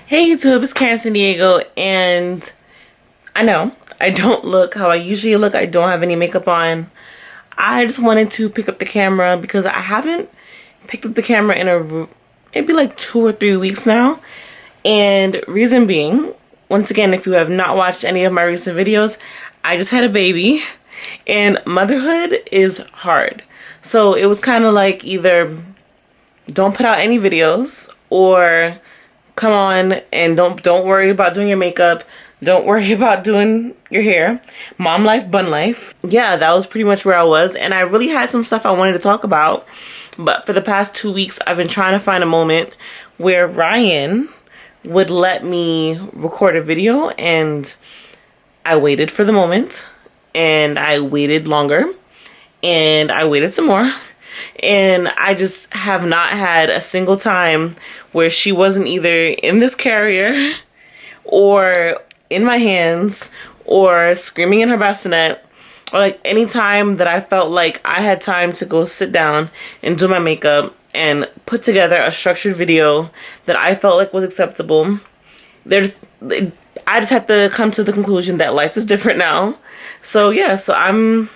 Hey YouTube, it's Karen San Diego, and I know I don't look how I usually look. I don't have any makeup on. I just wanted to pick up the camera because I haven't picked up the camera in maybe like 2 or 3 weeks now. And reason being, once again, if you have not watched any of my recent videos, I just had a baby and motherhood is hard. So it was kind of like either don't put out any videos or come on and don't worry about doing your makeup, don't worry about doing your hair. Mom life, bun life. Yeah, that was pretty much where I was, and I really had some stuff I wanted to talk about, but for the past 2 weeks I've been trying to find a moment where Ryan would let me record a video, and I waited for the moment, and I waited longer, and I waited some more. And I just have not had a single time where she wasn't either in this carrier or in my hands or screaming in her bassinet, or like any time that I felt like I had time to go sit down and do my makeup and put together a structured video that I felt like was acceptable. I just have to come to the conclusion that life is different now. So yeah, so I'm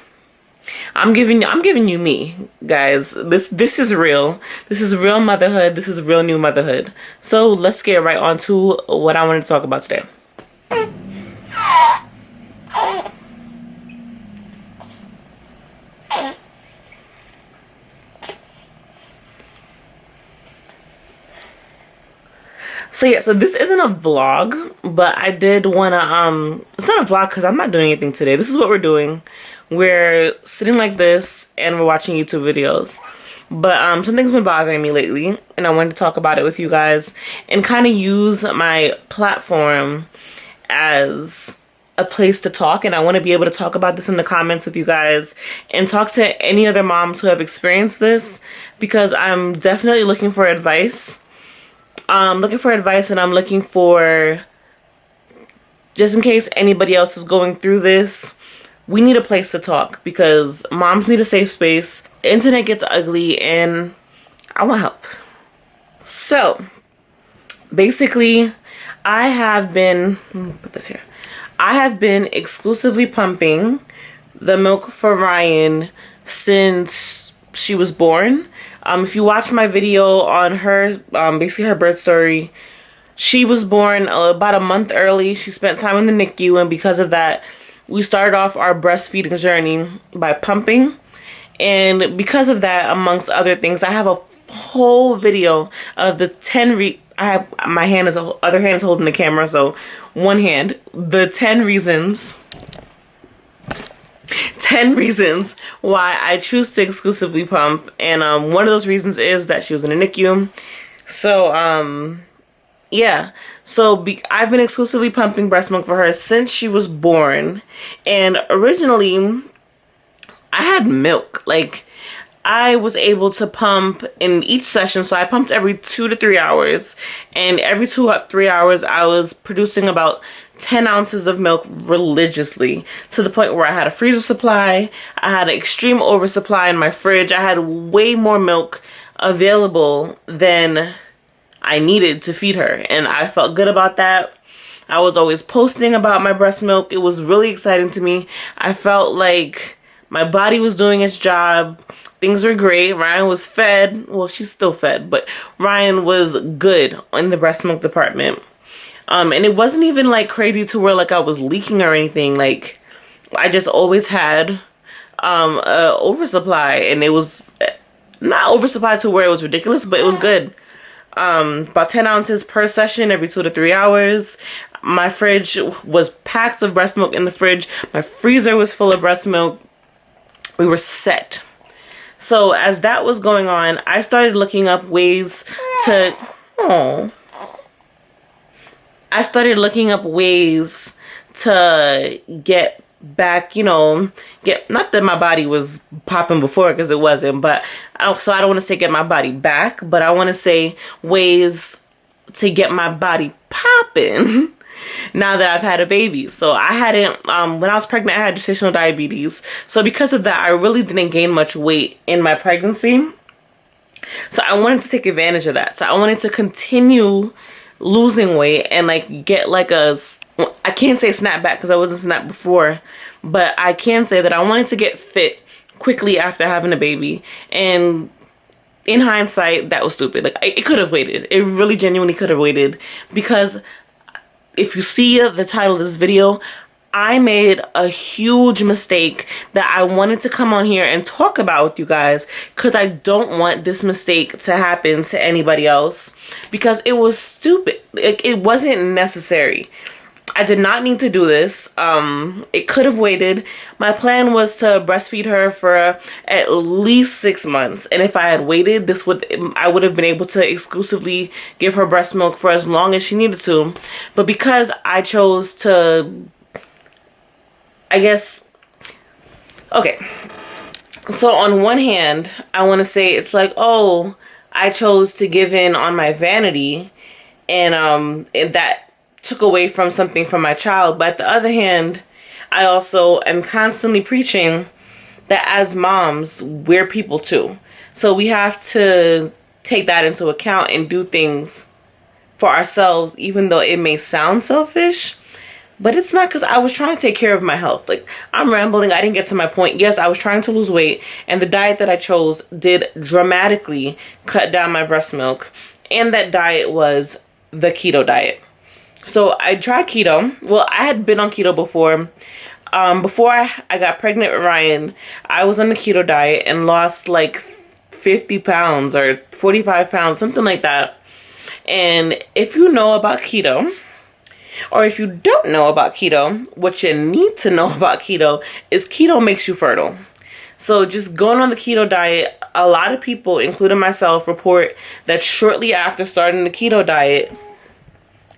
giving you me, guys. This is real. This is real motherhood. This is real new motherhood. So let's get right on to what I want to talk about today. So yeah, so this isn't a vlog, but I did wanna it's not a vlog because I'm not doing anything today. This is what we're doing. We're sitting like this and we're watching YouTube videos. But something's been bothering me lately, and I wanted to talk about it with you guys and kind of use my platform as a place to talk. And I want to be able to talk about this in the comments with you guys and talk to any other moms who have experienced this, because I'm definitely looking for advice. And I'm looking for, just in case anybody else is going through this, we need a place to talk, because moms need a safe space. Internet gets ugly and I want help. So basically I have been exclusively pumping the milk for Ryan since she was born. If you watch my video on her, basically her birth story, she was born about a month early. She spent time in the NICU, and because of that, we started off our breastfeeding journey by pumping. And because of that, amongst other things, I have a whole video of the 10 I have my hand is other hand is holding the camera, so one hand, the 10 reasons why I choose to exclusively pump. And one of those reasons is that she was in a NICU. So yeah, so I've been exclusively pumping breast milk for her since she was born. And originally I had milk, like I was able to pump in each session. So I pumped every 2 to 3 hours, and every 2 or 3 hours I was producing about 10 ounces of milk religiously, to the point where I had a freezer supply. I had an extreme oversupply in my fridge. I had way more milk available than I needed to feed her, and I felt good about that. I was always posting about my breast milk. It was really exciting to me. I felt like my body was doing its job. Things were great. Ryan was fed. Well, she's still fed, but Ryan was good in the breast milk department. And it wasn't even like crazy to where like I was leaking or anything. Like I just always had a oversupply, and it was not oversupply to where it was ridiculous, but it was good. About 10 ounces per session every 2 to 3 hours. My fridge was packed with breast milk in the fridge. My freezer was full of breast milk. We were set. So as that was going on, I started looking up ways to get back, you know, not that my body was popping before, because it wasn't, but so I don't want to say get my body back, but I want to say ways to get my body popping now that I've had a baby. So I hadn't, when I was pregnant, I had gestational diabetes. So because of that, I really didn't gain much weight in my pregnancy. So I wanted to take advantage of that. So I wanted to continue losing weight and like get like I can't say snap back because I wasn't snap before, but I can say that I wanted to get fit quickly after having a baby. And in hindsight, that was stupid. Like, it could have waited. It really genuinely could have waited, because if you see the title of this video, I made a huge mistake that I wanted to come on here and talk about with you guys, because I don't want this mistake to happen to anybody else, because it was stupid. Like, it wasn't necessary. I did not need to do this. It could have waited. My plan was to breastfeed her for at least 6 months. And if I had waited, I would have been able to exclusively give her breast milk for as long as she needed to. But because I chose to, I guess, okay. So on one hand, I want to say it's like, oh, I chose to give in on my vanity, and that took away from something from my child. But at the other hand, I also am constantly preaching that as moms, we're people too. So we have to take that into account and do things for ourselves, even though it may sound selfish. But it's not, because I was trying to take care of my health. Like, I'm rambling. I didn't get to my point. Yes, I was trying to lose weight, and the diet that I chose did dramatically cut down my breast milk. And that diet was the keto diet. So I tried keto. Well, I had been on keto before. Before I got pregnant with Ryan, I was on the keto diet and lost like 50 pounds or 45 pounds, something like that. And if you know about keto, or if you don't know about keto, what you need to know about keto is keto makes you fertile. So just going on the keto diet, a lot of people, including myself, report that shortly after starting the keto diet,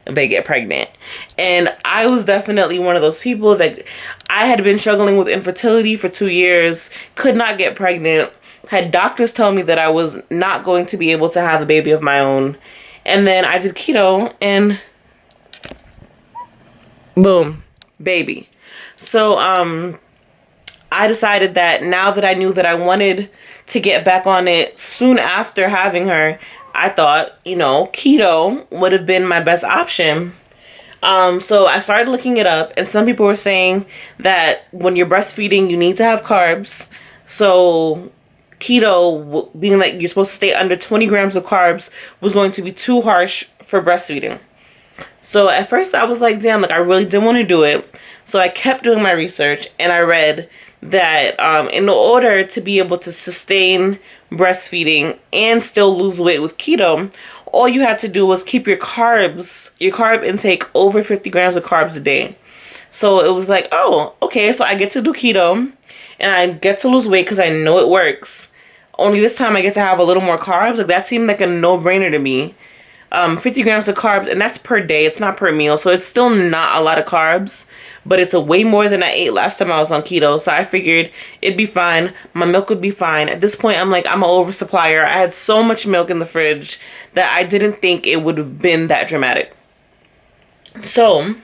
they get pregnant. And I was definitely one of those people that I had been struggling with infertility for 2 years, could not get pregnant, had doctors tell me that I was not going to be able to have a baby of my own. And then I did keto and boom, baby. So I decided that now that I knew that I wanted to get back on it soon after having her, I thought, keto would have been my best option. So I started looking it up, and some people were saying that when you're breastfeeding, you need to have carbs. So keto, being like you're supposed to stay under 20 grams of carbs, was going to be too harsh for breastfeeding. So at first I was like, damn, like I really didn't want to do it. So I kept doing my research, and I read that in order to be able to sustain breastfeeding and still lose weight with keto, all you had to do was keep your carb intake over 50 grams of carbs a day. So it was like, oh, okay, so I get to do keto and I get to lose weight because I know it works. Only this time I get to have a little more carbs. Like, that seemed like a no-brainer to me. 50 grams of carbs, and that's per day. It's not per meal, so it's still not a lot of carbs, but it's a way more than I ate last time I was on keto. So I figured it'd be fine. My milk would be fine. At this point, I'm like, I'm an oversupplier. I had so much milk in the fridge that I didn't think it would have been that dramatic. So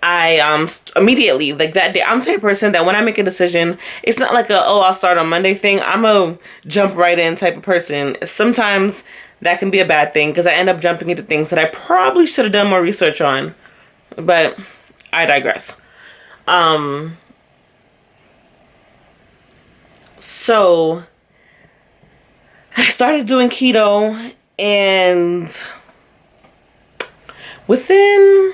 I immediately, like that day, I'm the type of person that when I make a decision, it's not like I'll start on Monday thing. I'm a jump right in type of person. Sometimes that can be a bad thing, because I end up jumping into things that I probably should have done more research on. But I digress. So I started doing keto, and within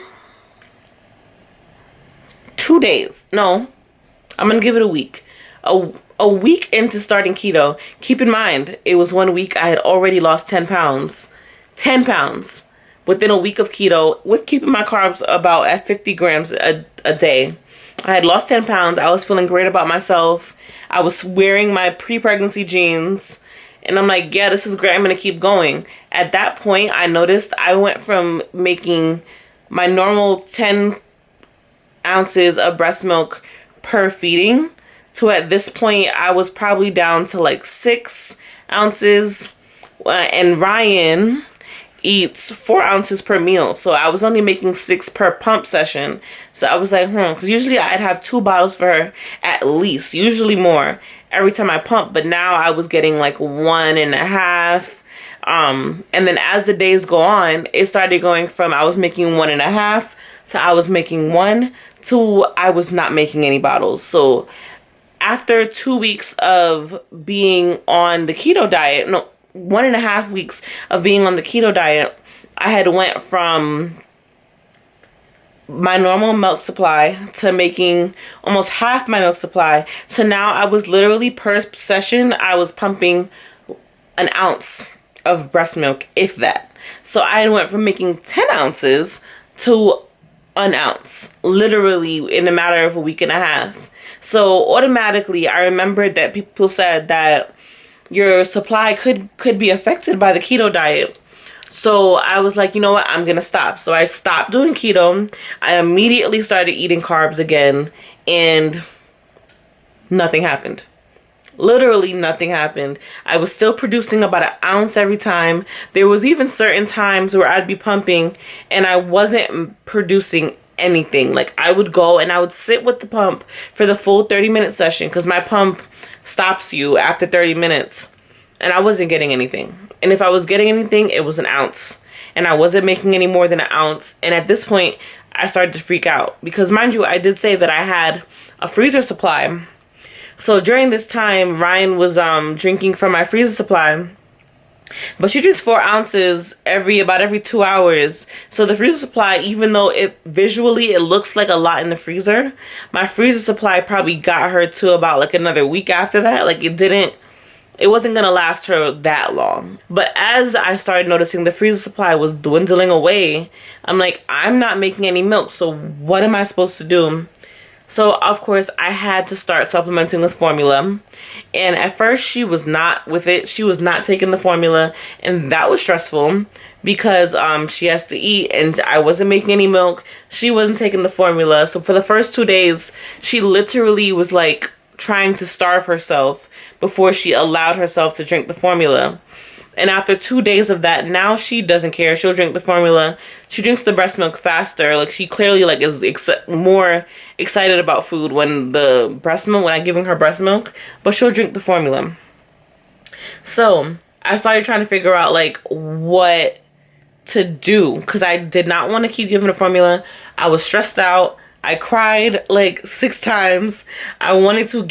2 days, no, I'm gonna give it a week. A week into starting keto, keep in mind, it was 1 week, I had already lost 10 pounds. 10 pounds within a week of keto, with keeping my carbs about at 50 grams a day. I had lost 10 pounds. I was feeling great about myself. I was wearing my pre-pregnancy jeans. And I'm like, yeah, this is great. I'm going to keep going. At that point, I noticed I went from making my normal 10 ounces of breast milk per feeding to, at this point, I was probably down to like 6 ounces. And Ryan eats 4 ounces per meal. So I was only making 6 per pump session. So I was like, because usually I'd have 2 bottles for her at least, usually more, every time I pump. But now I was getting like 1.5. And then as the days go on, it started going from I was making 1.5 to I was making 1 to I was not making any bottles. So after 2 weeks of being on the keto diet, no, 1.5 weeks of being on the keto diet, I had went from my normal milk supply to making almost half my milk supply to now I was literally per session, I was pumping an ounce of breast milk, if that. So I went from making 10 ounces to an ounce, literally in a matter of a week and a half. So automatically, I remembered that people said that your supply could be affected by the keto diet. So I was like, you know what, I'm gonna stop. So I stopped doing keto. I immediately started eating carbs again, and nothing happened. Literally nothing happened. I was still producing about an ounce every time. There was even certain times where I'd be pumping and I wasn't producing anything. Like I would go and I would sit with the pump for the full 30-minute session because my pump stops you after 30 minutes. And I wasn't getting anything. And if I was getting anything, it was an ounce. And I wasn't making any more than an ounce. And at this point, I started to freak out. Because mind you, I did say that I had a freezer supply. So during this time, Ryan was drinking from my freezer supply. But she drinks 4 ounces about every 2 hours. So the freezer supply, even though it visually looks like a lot in the freezer, my freezer supply probably got her to about like another week after that. Like it wasn't going to last her that long. But as I started noticing the freezer supply was dwindling away, I'm like, I'm not making any milk. So what am I supposed to do? So, of course, I had to start supplementing with formula. And at first, she was not with it. She was not taking the formula. And that was stressful because she has to eat. And I wasn't making any milk. She wasn't taking the formula. So, for the first 2 days, she literally was like trying to starve herself before she allowed herself to drink the formula. And after 2 days of that, now she doesn't care. She'll drink the formula. She drinks the breast milk faster. Like she clearly like is more excited about food when I'm giving her breast milk, but she'll drink the formula. So I started trying to figure out like what to do because I did not want to keep giving the formula. I was stressed out. I cried like 6 times. I wanted to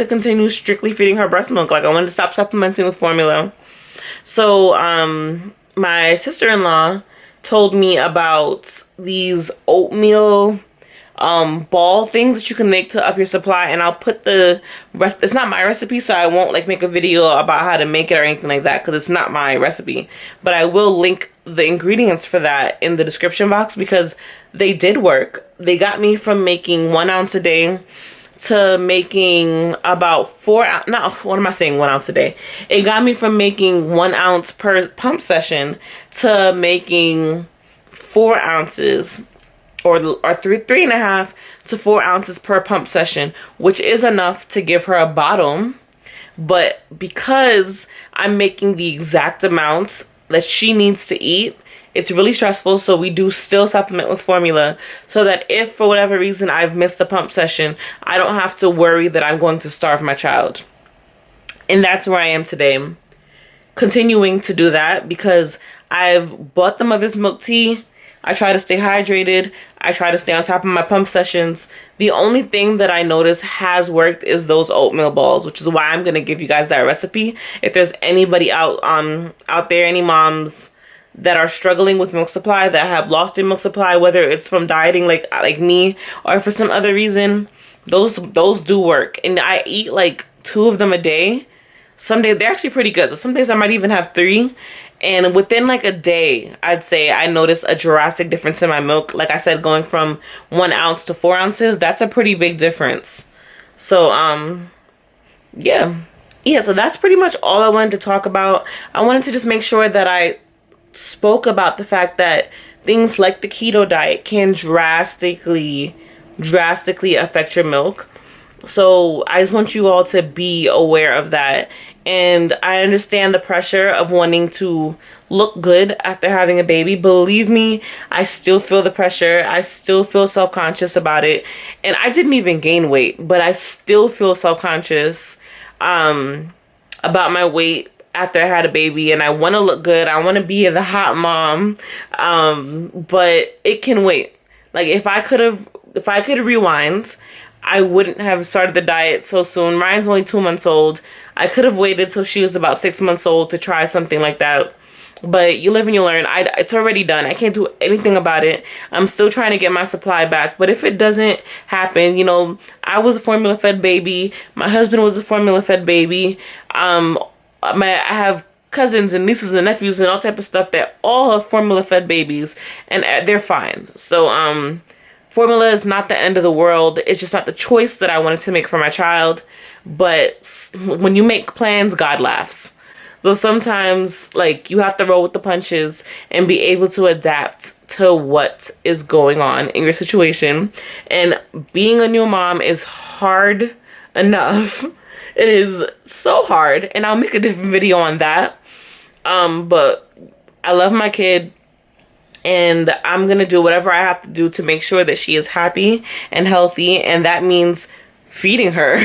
continue strictly feeding her breast milk. Like I wanted to stop supplementing with formula. So my sister-in-law told me about these oatmeal ball things that you can make to up your supply, and I'll put it's not my recipe, so I won't like make a video about how to make it or anything like that because it's not my recipe, but I will link the ingredients for that in the description box because they did work. They got me from making 1 ounce a day to making about 4 ounce. No, what am I saying? 1 ounce a day. It got me from making 1 ounce per pump session to making 4 ounces or 3.5 to 4 ounces per pump session, which is enough to give her a bottle. But because I'm making the exact amount that she needs to eat, it's really stressful. So we do still supplement with formula so that if for whatever reason I've missed a pump session, I don't have to worry that I'm going to starve my child. And that's where I am today, continuing to do that because I've bought the mother's milk tea. I try to stay hydrated. I try to stay on top of my pump sessions. The only thing that I notice has worked is those oatmeal balls, which is why I'm going to give you guys that recipe. If there's anybody out there, any moms that are struggling with milk supply, that have lost their milk supply, whether it's from dieting like me or for some other reason, those do work. And I eat like 2 of them a day. Some days they're actually pretty good. So some days I might even have 3. And within like a day, I'd say I noticed a drastic difference in my milk. Like I said, going from 1 ounce to 4 ounces, that's a pretty big difference. So, yeah, so that's pretty much all I wanted to talk about. I wanted to just make sure that I spoke about the fact that things like the keto diet can drastically affect your milk. So I just want you all to be aware of that. And I understand the pressure of wanting to look good after having a baby. Believe me, I still feel the pressure. I still feel self-conscious about it. And I didn't even gain weight, but I still feel self-conscious about my weight. after I had a baby, and I want to look good. I want to be the hot mom, but it can wait. Like if I could rewind, I wouldn't have started the diet so soon. Ryan's only 2 months old. I could have waited till she was about 6 months old to try something like that. But you live and you learn. It's already done. I can't do anything about it. I'm still trying to get my supply back. But if it doesn't happen, you know, I was a formula-fed baby. My husband was a formula-fed baby. I have cousins and nieces and nephews and all type of stuff that all have formula-fed babies, and they're fine. So, formula is not the end of the world. It's just not the choice that I wanted to make for my child. But when you make plans, God laughs. So sometimes, like, you have to roll with the punches and be able to adapt to what is going on in your situation. And being a new mom is hard enough. It is so hard, and I'll make a different video on that. But I love my kid, and I'm gonna do whatever I have to do to make sure that she is happy and healthy, and that means feeding her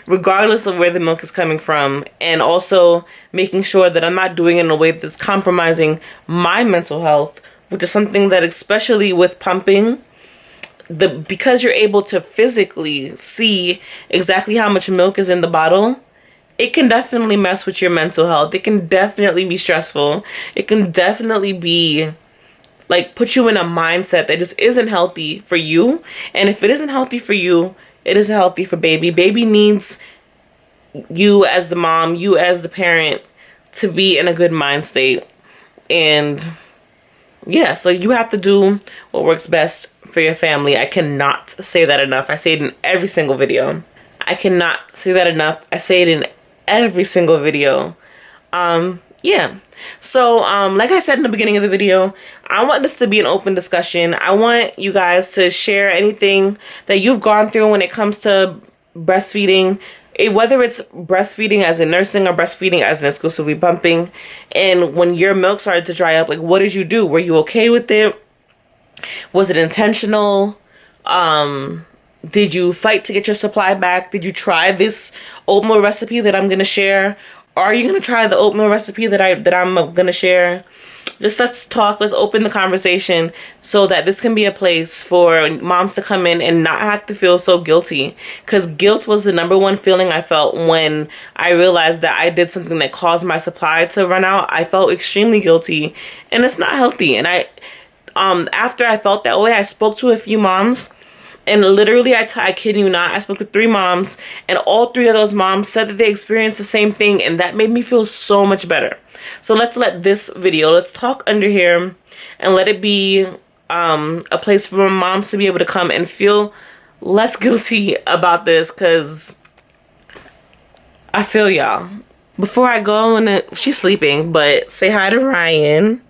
regardless of where the milk is coming from, and also making sure that I'm not doing it in a way that's compromising my mental health, which is something that, especially with pumping, because you're able to physically see exactly how much milk is in the bottle, it can definitely mess with your mental health. It can definitely be stressful. It can definitely be like put you in a mindset that just isn't healthy for you. And if it isn't healthy for you, it isn't healthy for baby. Baby needs you as the mom, you as the parent, to be in a good mind state. And yeah, so you have to do what works best for your family. I cannot say that enough. I say it in every single video. I cannot say that enough. I say it in every single video. Yeah. So, like I said in the beginning of the video, I want this to be an open discussion. I want you guys to share anything that you've gone through when it comes to breastfeeding, whether it's breastfeeding as in nursing or breastfeeding as in exclusively pumping. And when your milk started to dry up, like, what did you do? Were you okay with it? Was it intentional? Did you fight to get your supply back? Did you try this oatmeal recipe that I'm going to share? Are you going to try the oatmeal recipe that I'm going to share? Just let's talk. Let's open the conversation so that this can be a place for moms to come in and not have to feel so guilty. Because guilt was the #1 feeling I felt when I realized that I did something that caused my supply to run out. I felt extremely guilty, and it's not healthy. And after I felt that way, I spoke to a few moms. And literally, I kid you not, I spoke to 3 moms, and all 3 of those moms said that they experienced the same thing, and that made me feel so much better. So let's talk under here, and let it be a place for moms to be able to come and feel less guilty about this, because I feel y'all. Before I go, she's sleeping, but say hi to Ryan.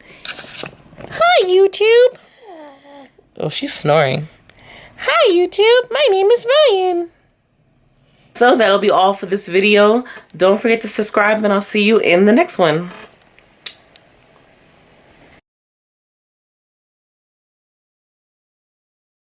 Hi, YouTube. Oh, she's snoring. Hi YouTube, my name is Ryan. So that'll be all for this video. Don't forget to subscribe, and I'll see you in the next one.